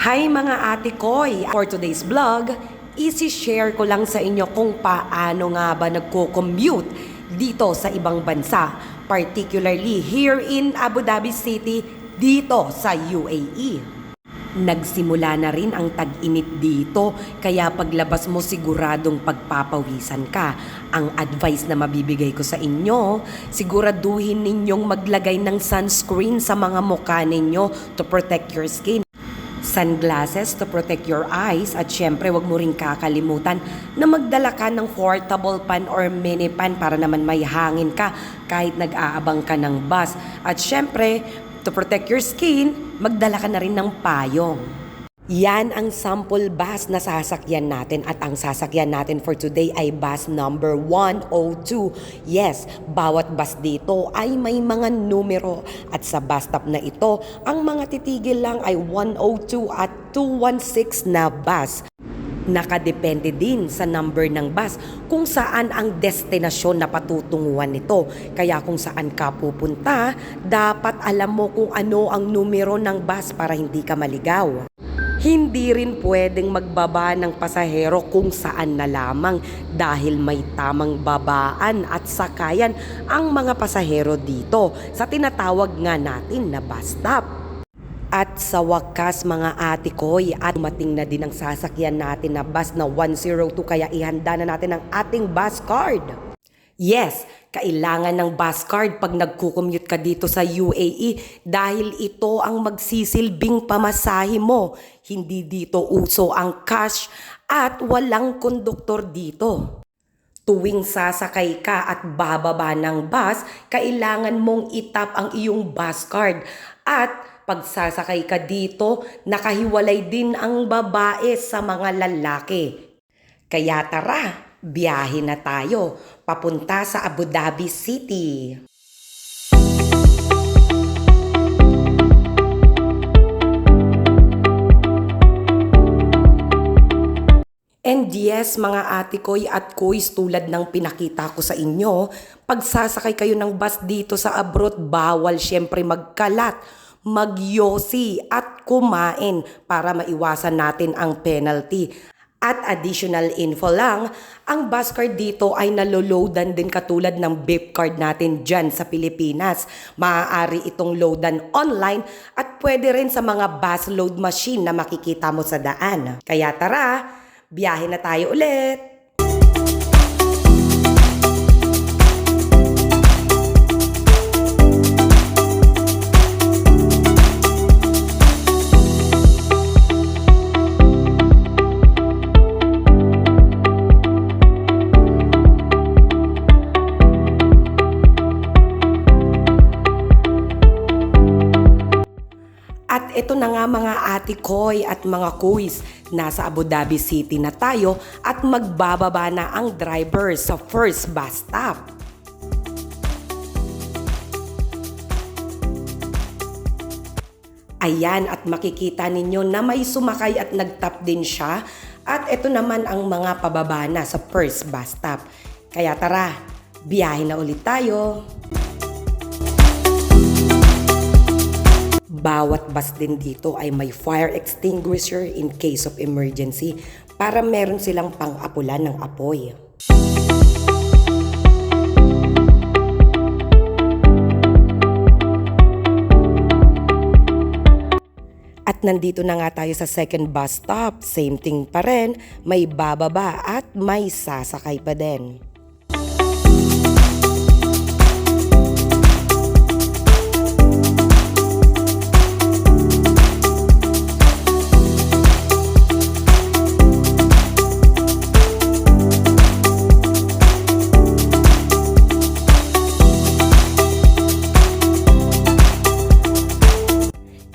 Hi mga ate koy! For today's vlog, isi-share ko lang sa inyo kung paano nga ba nagko-commute dito sa ibang bansa, particularly here in Abu Dhabi City, dito sa UAE. Nagsimula na rin ang tag-init dito, kaya paglabas mo siguradong pagpapawisan ka. Ang advice na mabibigay ko sa inyo, siguraduhin ninyong maglagay ng sunscreen sa mga mukha ninyo to protect your skin. Sunglasses to protect your eyes, at syempre wag mo rin kakalimutan na magdala ka ng portable pan or mini pan para naman may hangin ka kahit nag-aabang ka ng bus. At syempre, to protect your skin, magdala ka na rin ng payong. Yan ang sample bus na sasakyan natin, at ang sasakyan natin for today ay bus number 102. Yes, bawat bus dito ay may mga numero, at sa bus stop na ito, ang mga titigil lang ay 102 at 216 na bus. Nakadepende din sa number ng bus kung saan ang destinasyon na patutunguhan nito. Kaya kung saan ka pupunta, dapat alam mo kung ano ang numero ng bus para hindi ka maligaw. Hindi rin pwedeng magbaba ng pasahero kung saan na lamang dahil may tamang babaan at sakayan ang mga pasahero dito sa tinatawag nga natin na bus stop. At sa wakas mga ate koy, at dumating na din ang sasakyan natin na bus na 102, kaya ihanda na natin ang ating bus card. Yes, kailangan ng bus card pag nagko-commute ka dito sa UAE dahil ito ang magsisilbing pamasahe mo. Hindi dito uso ang cash at walang konduktor dito. Tuwing sasakay ka at bababa ng bus, kailangan mong itap ang iyong bus card. At pag sasakay ka dito, nakahiwalay din ang babae sa mga lalaki. Kaya tara! Biyahe na tayo, papunta sa Abu Dhabi City. And yes, mga ate koy at koys, tulad ng pinakita ko sa inyo, pag sasakay kayo ng bus dito sa abroad, bawal syempre magkalat, magyosi at kumain para maiwasan natin ang penalty. At additional info lang, ang bus card dito ay naloloadan din katulad ng beep card natin dyan sa Pilipinas. Maaari itong loadan online at pwede rin sa mga bus load machine na makikita mo sa daan. Kaya tara, biyahe na tayo ulit! At ito na nga mga ate koy at mga kuys, nasa Abu Dhabi City na tayo at magbababa na ang driver sa first bus stop. Ayan, at makikita ninyo na may sumakay at nagtap din siya, at ito naman ang mga pababa na sa first bus stop. Kaya tara, biyahe na ulit tayo. Bawat bus din dito ay may fire extinguisher in case of emergency para meron silang pang-apulan ng apoy. At nandito na nga tayo sa second bus stop. Same thing pa rin, may bababa at may sasakay pa din.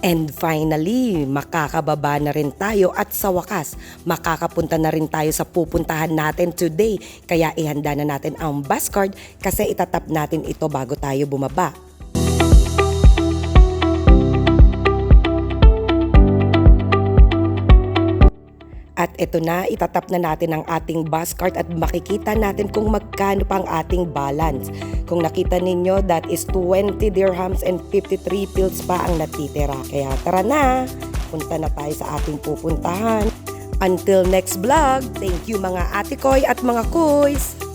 And finally, makakababa na rin tayo, at sa wakas, makakapunta na rin tayo sa pupuntahan natin today. Kaya ihanda na natin ang bus card kasi itatap natin ito bago tayo bumaba. At ito na, itatap na natin ang ating bus card at makikita natin kung magkano pa ang ating balance. Kung nakita ninyo, that is 20 dirhams and 53 pills pa ang natitira. Kaya tara na, papunta na tayo sa ating pupuntahan. Until next vlog, thank you mga ate koy at mga kuys!